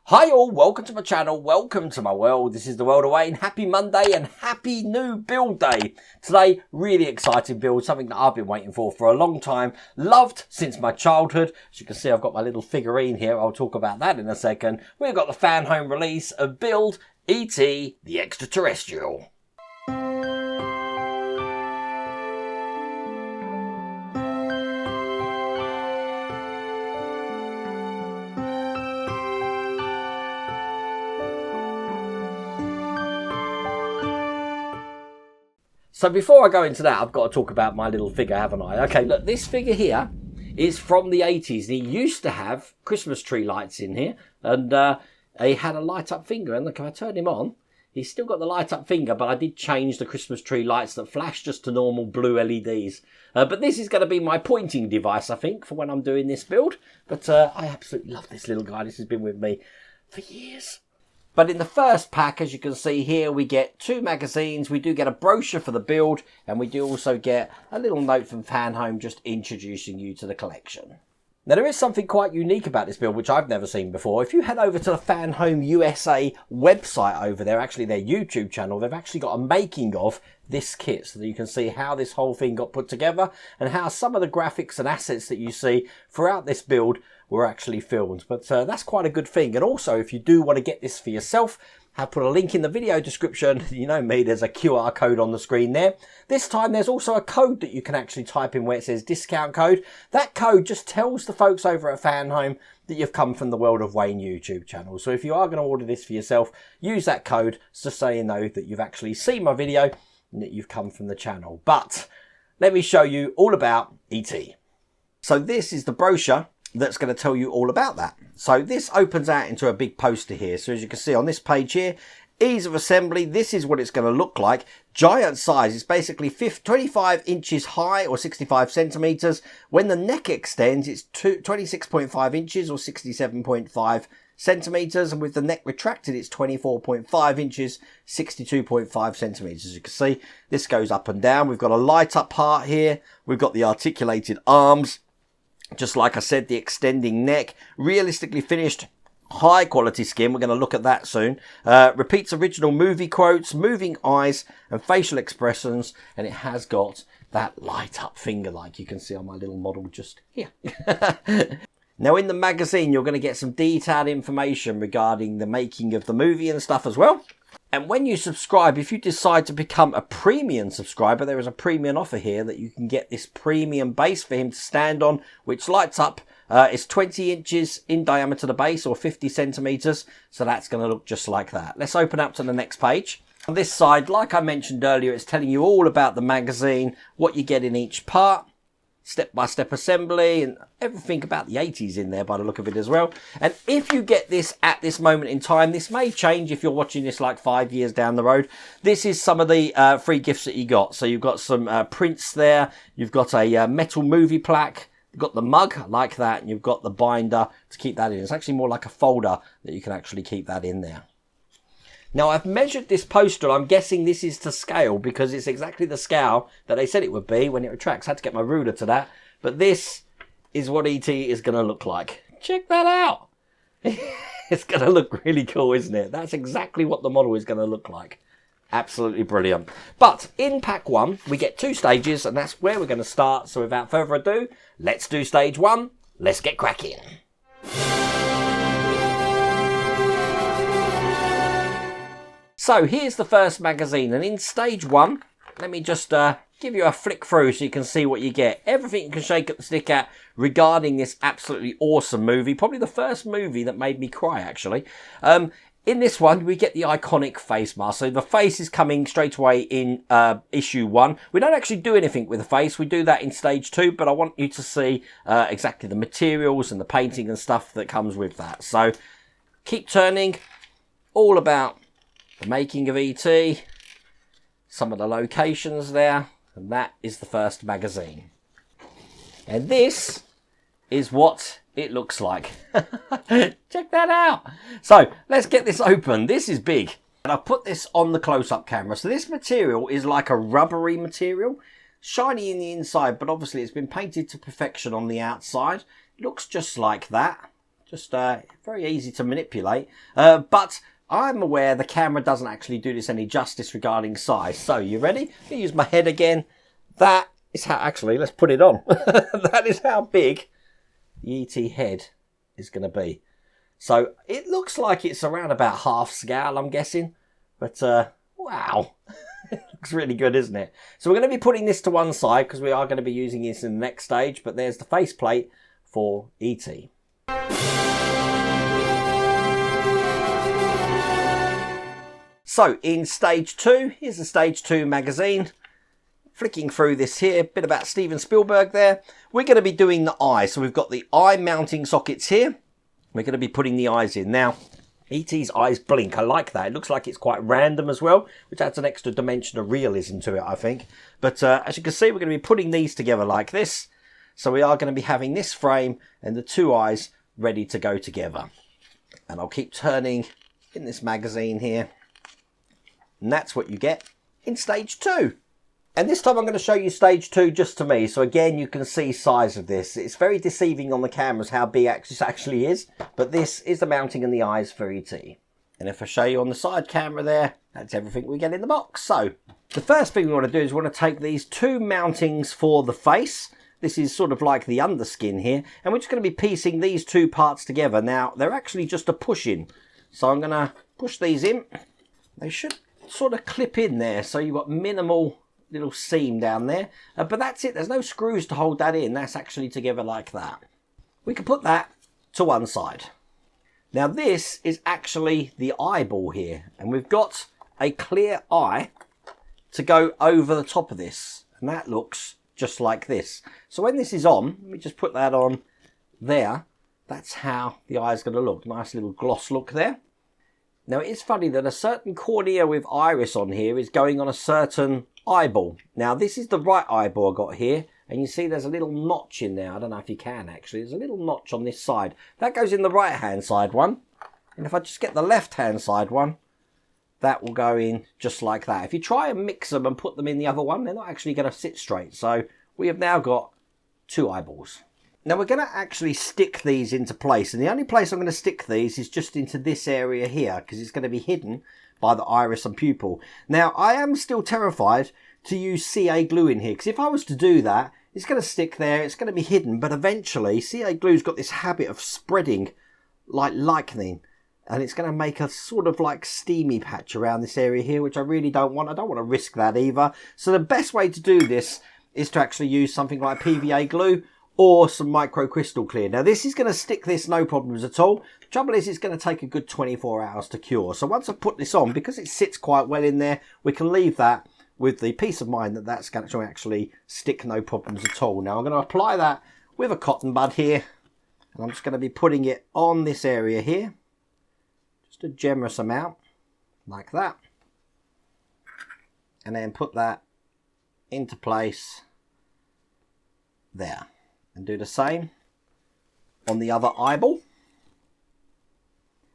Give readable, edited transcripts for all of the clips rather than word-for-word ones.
Hi all, welcome to my channel, welcome to my world. This is the world of Wayne. Happy Monday and happy new build day. Today, really exciting build, something that I've been waiting for a long time. Loved since my childhood. As you can see, I've got my little figurine here. I'll talk about that in a second. We've got the Fanhome release of Build E.T. the Extraterrestrial. So before I go into that, I've got to talk about my little figure, haven't I? Okay, look, this figure here is from the 80s. He used to have Christmas tree lights in here, and he had a light-up finger. And look, if I turn him on, he's still got the light-up finger, but I did change the Christmas tree lights that flash just to normal blue LEDs. But this is going to be my pointing device, I think, for when I'm doing this build. But I absolutely love this little guy. This has been with me for years. But in the first pack, as you can see here, we get 2 magazines, we do get a brochure for the build, and we do also get a little note from Fanhome just introducing you to the collection. Now, there is something quite unique about this build, which I've never seen before. If you head over to the Fanhome USA website over there, actually their YouTube channel, they've actually got a making of this kit so that you can see how this whole thing got put together and how some of the graphics and assets that you see throughout this build were actually filmed. But that's quite a good thing. And also, if you do want to get this for yourself, I've put a link in the video description. You know me, there's a QR code on the screen there. This time there's also a code that you can actually type in where it says discount code. That code just tells the folks over at Fanhome that you've come from the World of Wayne YouTube channel. So if you are going to order this for yourself, use that code just so you know that you've actually seen my video and that you've come from the channel. But let me show you all about E.T. So this is the brochure that's going to tell you all about that. So this opens out into a big poster here. So as you can see on this page here, ease of assembly, this is what it's going to look like. Giant size, it's basically 25 inches high or 65 centimeters. When the neck extends, it's 26.5 inches or 67.5 centimeters. And with the neck retracted, it's 24.5 inches, 62.5 centimeters. As you can see, this goes up and down. We've got a light up part here. We've got the articulated arms. Just like I said, the extending neck, realistically finished, high quality skin. We're going to look at that soon. Repeats original movie quotes, moving eyes and facial expressions. And it has got that light up finger like you can see on my little model just here. Now in the magazine, you're going to get some detailed information regarding the making of the movie and stuff as well. And when you subscribe, if you decide to become a premium subscriber, there is a premium offer here that you can get this premium base for him to stand on, which lights up. It's 20 inches in diameter, the base, or 50 centimeters. So that's going to look just like that. Let's open up to the next page. On this side, like I mentioned earlier, it's telling you all about the magazine, what you get in each part. Step-by-step assembly and everything about the 80s in there by the look of it as well. And if you get this at this moment in time, this may change if you're watching this like 5 years down the road. This is some of the free gifts that you got. So you've got some prints there. You've got a metal movie plaque. You've got the mug like that. And you've got the binder to keep that in. It's actually more like a folder that you can actually keep that in there. Now, I've measured this poster. I'm guessing this is to scale because it's exactly the scale that they said it would be when it retracts. I had to get my ruler to that. But this is what E.T. is going to look like. Check that out. It's going to look really cool, isn't it? That's exactly what the model is going to look like. Absolutely brilliant. But in pack 1, we get 2 stages, and that's where we're going to start. So without further ado, let's do stage 1. Let's get cracking. So here's the first magazine, and in stage 1, let me just give you a flick through so you can see what you get. Everything you can shake up the stick at regarding this absolutely awesome movie. Probably the first movie that made me cry, actually. In this one, we get the iconic face mask. So the face is coming straight away in issue 1. We don't actually do anything with the face. We do that in stage 2, but I want you to see exactly the materials and the painting and stuff that comes with that. So keep turning, all about the making of E.T., some of the locations there, and that is the first magazine. And this is what it looks like. Check that out. So let's get this open. This is big. And I've put this on the close-up camera. So this material is like a rubbery material, shiny in the inside, but obviously it's been painted to perfection on the outside. It looks just like that. Just very easy to manipulate. But I'm aware the camera doesn't actually do this any justice regarding size. So, you ready? I'll use my head again. That is how, actually, let's put it on. That is how big the ET head is going to be. So, it looks like it's around about half scale, I'm guessing. But, wow. It looks really good, isn't it? So, we're going to be putting this to one side because we are going to be using this in the next stage. But there's the faceplate for ET. So, in stage 2, here's the stage 2 magazine. Flicking through this here, a bit about Steven Spielberg there. We're going to be doing the eye. So, we've got the eye mounting sockets here. We're going to be putting the eyes in. Now, E.T.'s eyes blink. I like that. It looks like it's quite random as well, which adds an extra dimension of realism to it, I think. But as you can see, we're going to be putting these together like this. So, we are going to be having this frame and the two eyes ready to go together. And I'll keep turning in this magazine here. And that's what you get in stage 2. And this time I'm going to show you stage 2 just to me. So again, you can see size of this. It's very deceiving on the cameras how big this actually is. But this is the mounting and the eyes for ET. And if I show you on the side camera there, that's everything we get in the box. So the first thing we want to do is we want to take these two mountings for the face. This is sort of like the underskin here. And we're just going to be piecing these two parts together. Now, they're actually just a push in. So I'm going to push these in. They should sort of clip in there, so you've got minimal little seam down there, but that's it. There's no screws to hold that in. That's actually together like that. We can put that to one side. Now this is actually the eyeball here, and we've got a clear eye to go over the top of this, and that looks just like this. So when this is on, let me just put that on there. That's how the eye is going to look. Nice little gloss look there. Now, it is funny that a certain cornea with iris on here is going on a certain eyeball. Now, this is the right eyeball I got here. And you see there's a little notch in there. I don't know if you can, actually. There's a little notch on this side. That goes in the right-hand side one. And if I just get the left-hand side one, that will go in just like that. If you try and mix them and put them in the other one, they're not actually going to sit straight. So, we have now got two eyeballs. Now we're going to actually stick these into place, and the only place I'm going to stick these is just into this area here, because it's going to be hidden by the iris and pupil. Now I am still terrified to use CA glue in here, because if I was to do that, it's going to stick there, it's going to be hidden, but eventually CA glue's got this habit of spreading like lightning, and it's going to make a sort of like steamy patch around this area here, which I really don't want. I don't want to risk that either. So the best way to do this is to actually use something like PVA glue, or some micro crystal clear. Now this is going to stick this no problems at all. The trouble is it's going to take a good 24 hours to cure. So once I put this on, because it sits quite well in there, we can leave that with the peace of mind that that's going to actually stick no problems at all. Now I'm going to apply that with a cotton bud here. And I'm just going to be putting it on this area here. Just a generous amount, like that. And then put that into place there. And do the same on the other eyeball.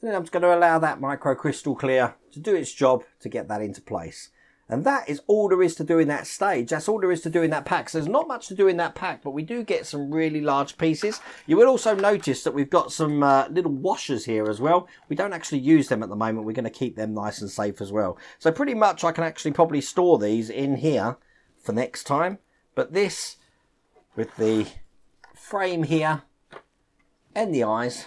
And then I'm just going to allow that micro crystal clear to do its job to get that into place. And that is all there is to do in that stage. That's all there is to do in that pack. So there's not much to do in that pack, but we do get some really large pieces. You will also notice that we've got some little washers here as well. We don't actually use them at the moment. We're going to keep them nice and safe as well. So pretty much I can actually probably store these in here for next time. But this, with the frame here and the eyes,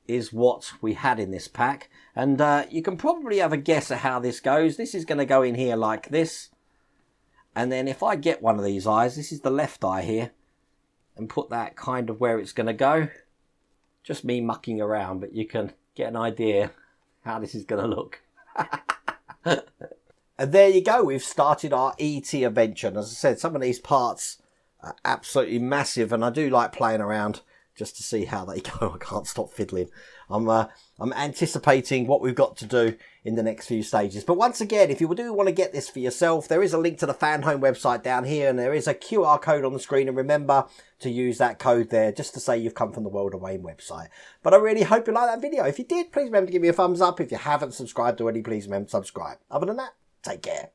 is what we had in this pack. And you can probably have a guess at how this goes. This is going to go in here like this. And then if I get one of these eyes, this is the left eye here, and put that kind of where it's going to go. Just me mucking around, but you can get an idea how this is going to look. And there you go. We've started our ET adventure. And as I said, some of these parts are absolutely massive, and I do like playing around just to see how they go. I can't stop fiddling. I'm anticipating what we've got to do in the next few stages. But once again, if you do want to get this for yourself, there is a link to the Fanhome website down here, and there is a QR code on the screen. And remember to use that code there just to say you've come from the World of Wayne website. But I really hope you like that video. If you did, please remember to give me a thumbs up. If you haven't subscribed already, please remember to subscribe. Other than that, take care.